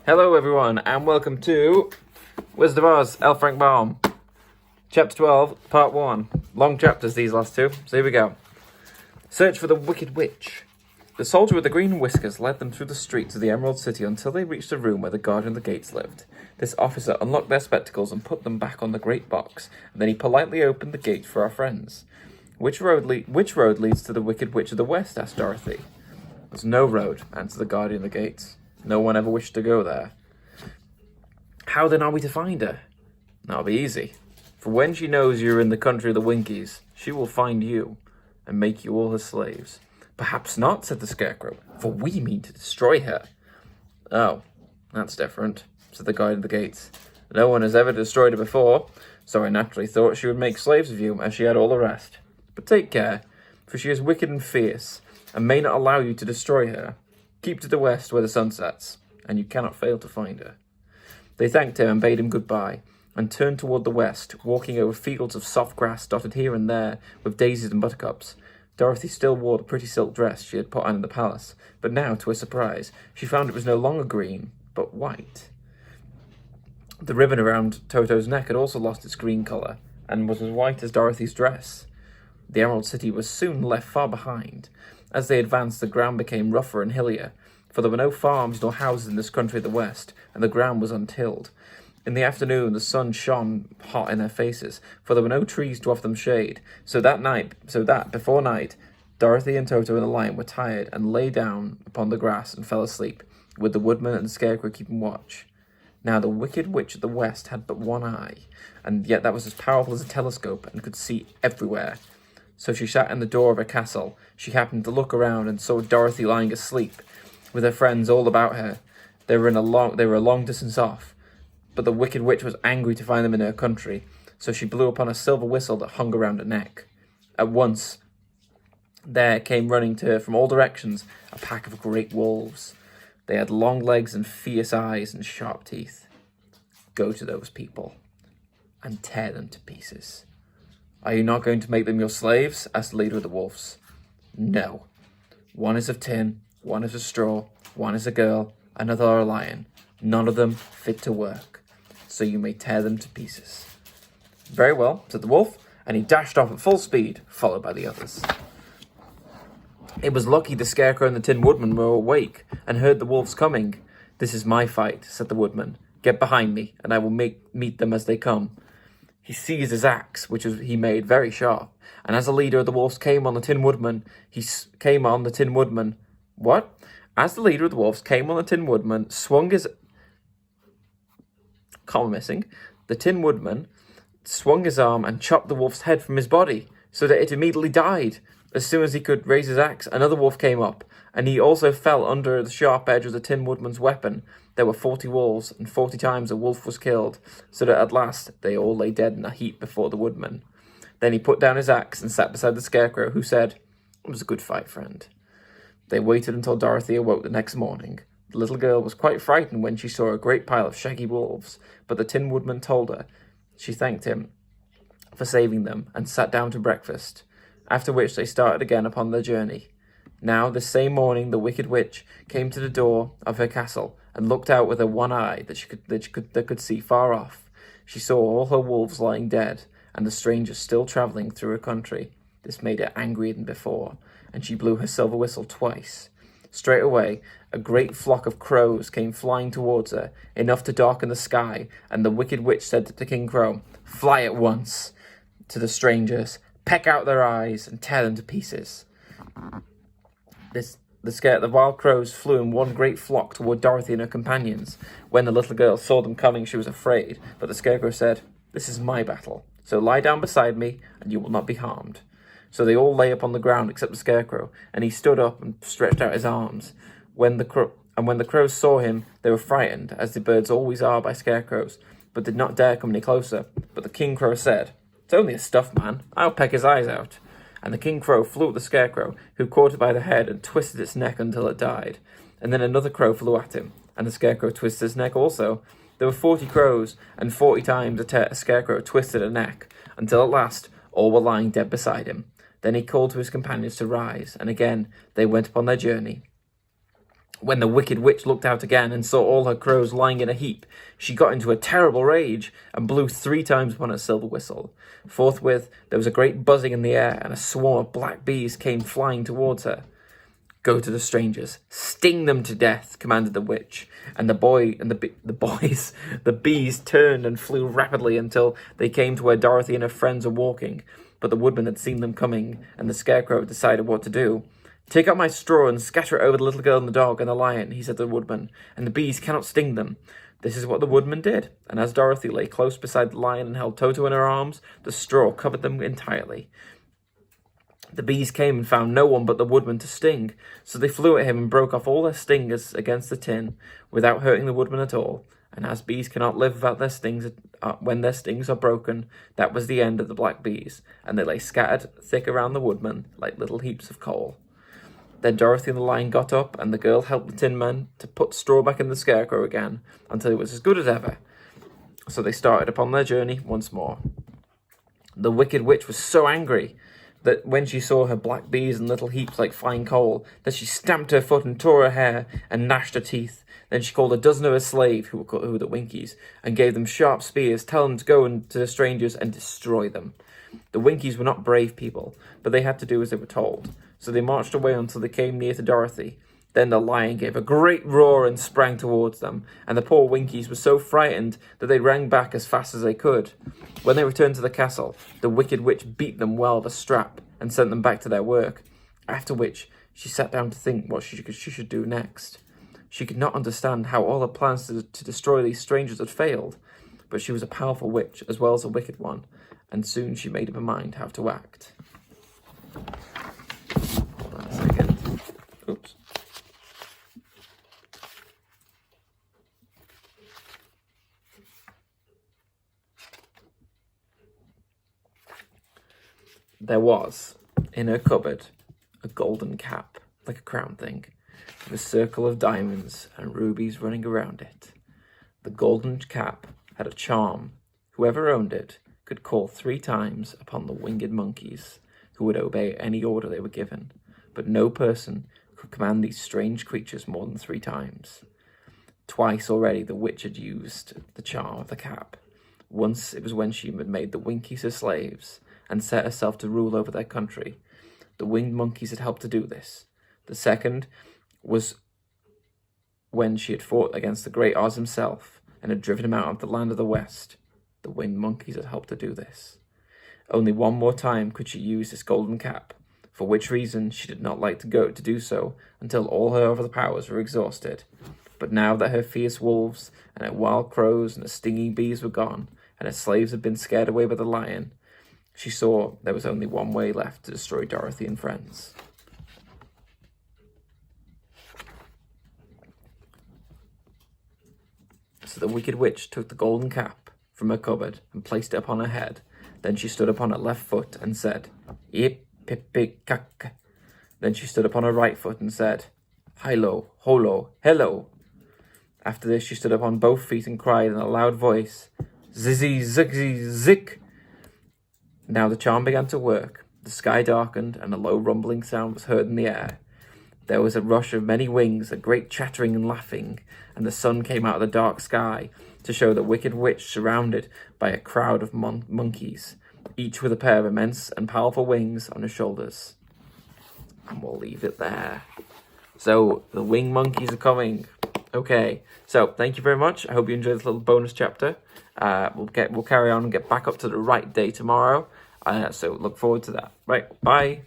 Hello everyone, and welcome to Wizard of Oz, L. Frank Baum. Chapter 12, Part 1. Long chapters, these last two, so here we go. Search for the Wicked Witch. The soldier with the green whiskers led them through the streets of the Emerald City until they reached the room where the guardian of the gates lived. This officer unlocked their spectacles and put them back on the great box, and then he politely opened the gate for our friends. Which road leads to the Wicked Witch of the West? Asked Dorothy. There's no road, answered the guardian of the gates. No one ever wished to go there. How then are we to find her? That'll be easy. For when she knows you're in the country of the Winkies, she will find you and make you all her slaves. Perhaps not, said the Scarecrow, for we mean to destroy her. Oh, that's different, said the guardian of the gates. No one has ever destroyed her before, so I naturally thought she would make slaves of you as she had all the rest. But take care, for she is wicked and fierce, and may not allow you to destroy her. Keep to the west where the sun sets, and you cannot fail to find her. They thanked him and bade him goodbye, and turned toward the west, walking over fields of soft grass dotted here and there with daisies and buttercups. Dorothy still wore the pretty silk dress she had put on in the palace, but now, to her surprise, she found it was no longer green, but white. The ribbon around Toto's neck had also lost its green colour, and was as white as Dorothy's dress. The Emerald City was soon left far behind. As they advanced, the ground became rougher and hillier, for there were no farms nor houses in this country of the west, and the ground was untilled. In the afternoon, the sun shone hot in their faces, for there were no trees to offer them shade. So that before night, Dorothy and Toto and the Lion were tired and lay down upon the grass and fell asleep, with the Woodman and the Scarecrow keeping watch. Now the Wicked Witch of the West had but one eye, and yet that was as powerful as a telescope and could see everywhere. So she sat in the door of her castle. She happened to look around and saw Dorothy lying asleep, with her friends all about her. They were a long distance off, but the Wicked Witch was angry to find them in her country, so she blew upon a silver whistle that hung around her neck. At once, there came running to her from all directions a pack of great wolves. They had long legs and fierce eyes and sharp teeth. Go to those people and tear them to pieces. Are you not going to make them your slaves? Asked the leader of the wolves. No. One is of tin, one is of straw, one is a girl, another a lion. None of them fit to work, so you may tear them to pieces. Very well, said the wolf, and he dashed off at full speed, followed by the others. It was lucky the Scarecrow and the Tin Woodman were awake and heard the wolves coming. This is my fight, said the Woodman. Get behind me, and I will meet them as they come. He seized his axe, which he made very sharp, and as the leader of the wolves came on the Tin Woodman, What? As the leader of the wolves came on the Tin Woodman, swung his... Comma missing. The Tin Woodman swung his arm and chopped the wolf's head from his body, so that it immediately died. As soon as he could raise his axe, another wolf came up, and he also fell under the sharp edge of the Tin Woodman's weapon. There were 40 wolves, and 40 times a wolf was killed, so that at last they all lay dead in a heap before the Woodman. Then he put down his axe and sat beside the Scarecrow, who said, It was a good fight, friend. They waited until Dorothy awoke the next morning. The little girl was quite frightened when she saw a great pile of shaggy wolves, but the Tin Woodman told her. She thanked him for saving them, and sat down to breakfast, after which they started again upon their journey. Now, this same morning, the Wicked Witch came to the door of her castle, and looked out with her one eye that could see far off. She saw all her wolves lying dead, and the strangers still travelling through her country. This made her angrier than before, and she blew her silver whistle twice. Straight away, a great flock of crows came flying towards her, enough to darken the sky, and the Wicked Witch said to King Crow, Fly at once to the strangers, peck out their eyes, and tear them to pieces. The wild crows flew in one great flock toward Dorothy and her companions. When the little girl saw them coming, she was afraid, but the Scarecrow said, This is my battle, so lie down beside me, and you will not be harmed. So they all lay upon the ground except the Scarecrow, and he stood up and stretched out his arms. When the crows saw him, they were frightened, as the birds always are by scarecrows, but did not dare come any closer. But the King Crow said, It's only a stuffed man, I'll peck his eyes out. And the King Crow flew at the Scarecrow, who caught it by the head and twisted its neck until it died. And then another crow flew at him, and the Scarecrow twisted his neck also. There were 40 crows, and 40 times a Scarecrow twisted a neck, until at last all were lying dead beside him. Then he called to his companions to rise, and again they went upon their journey. When the wicked witch looked out again and saw all her crows lying in a heap, she got into a terrible rage and blew 3 times upon her silver whistle. Forthwith there was a great buzzing in the air, and a swarm of black bees came flying towards her. "Go to the strangers, sting them to death," commanded the witch, and the bees turned and flew rapidly until they came to where Dorothy and her friends were walking. But the woodman had seen them coming, and the scarecrow decided what to do. "Take out my straw and scatter it over the little girl and the dog and the lion," he said to the woodman, "and the bees cannot sting them." This is what the woodman did, and as Dorothy lay close beside the lion and held Toto in her arms, the straw covered them entirely. The bees came and found no one but the woodman to sting, so they flew at him and broke off all their stingers against the tin, without hurting the woodman at all. And as bees cannot live without their stings, when their stings are broken, that was the end of the black bees, and they lay scattered thick around the woodman like little heaps of coal. Then Dorothy and the lion got up, and the girl helped the Tin Man to put straw back in the scarecrow again, until it was as good as ever. So they started upon their journey once more. The wicked witch was so angry that when she saw her black bees in little heaps like fine coal, that she stamped her foot and tore her hair and gnashed her teeth. Then she called a dozen of her slaves, who were the Winkies, and gave them sharp spears, telling them to go to the strangers and destroy them. The Winkies were not brave people, but they had to do as they were told. So they marched away until they came near to Dorothy. Then the lion gave a great roar and sprang towards them, and the poor Winkies were so frightened that they ran back as fast as they could. When they returned to the castle, the wicked witch beat them well with a strap and sent them back to their work, after which she sat down to think what she should do next. She could not understand how all her plans to destroy these strangers had failed, but she was a powerful witch as well as a wicked one, and soon she made up her mind how to act. Hold on a second. Oops. There was, in her cupboard, a golden cap, like a crown thing, with a circle of diamonds and rubies running around it. The golden cap had a charm. Whoever owned it could call 3 times upon the winged monkeys, who would obey any order they were given, but no person could command these strange creatures more than 3 times. Twice already the witch had used the charm of the cap. Once it was when she had made the Winkies her slaves, and set herself to rule over their country. The winged monkeys had helped to do this. The second was when she had fought against the great Oz himself and had driven him out of the land of the West. The winged monkeys had helped to do this. Only one more time could she use this golden cap, for which reason she did not like to do so until all her other powers were exhausted. But now that her fierce wolves and her wild crows and her stinging bees were gone, and her slaves had been scared away by the lion, she saw there was only one way left to destroy Dorothy and friends. So the wicked witch took the golden cap from her cupboard and placed it upon her head. Then she stood upon her left foot and said, "Yip-pip-pip-cack." Then she stood upon her right foot and said, "Hilo, holo, hello." After this she stood upon both feet and cried in a loud voice, "Zizzy, zigzy, zik." Now the charm began to work. The sky darkened, and a low rumbling sound was heard in the air. There was a rush of many wings, a great chattering and laughing, and the sun came out of the dark sky to show the wicked witch surrounded by a crowd of monkeys, each with a pair of immense and powerful wings on his shoulders. And we'll leave it there. So the winged monkeys are coming. Okay, so thank you very much. I hope you enjoyed this little bonus chapter. We'll carry on and get back up to the right day tomorrow. So look forward to that. Right, bye.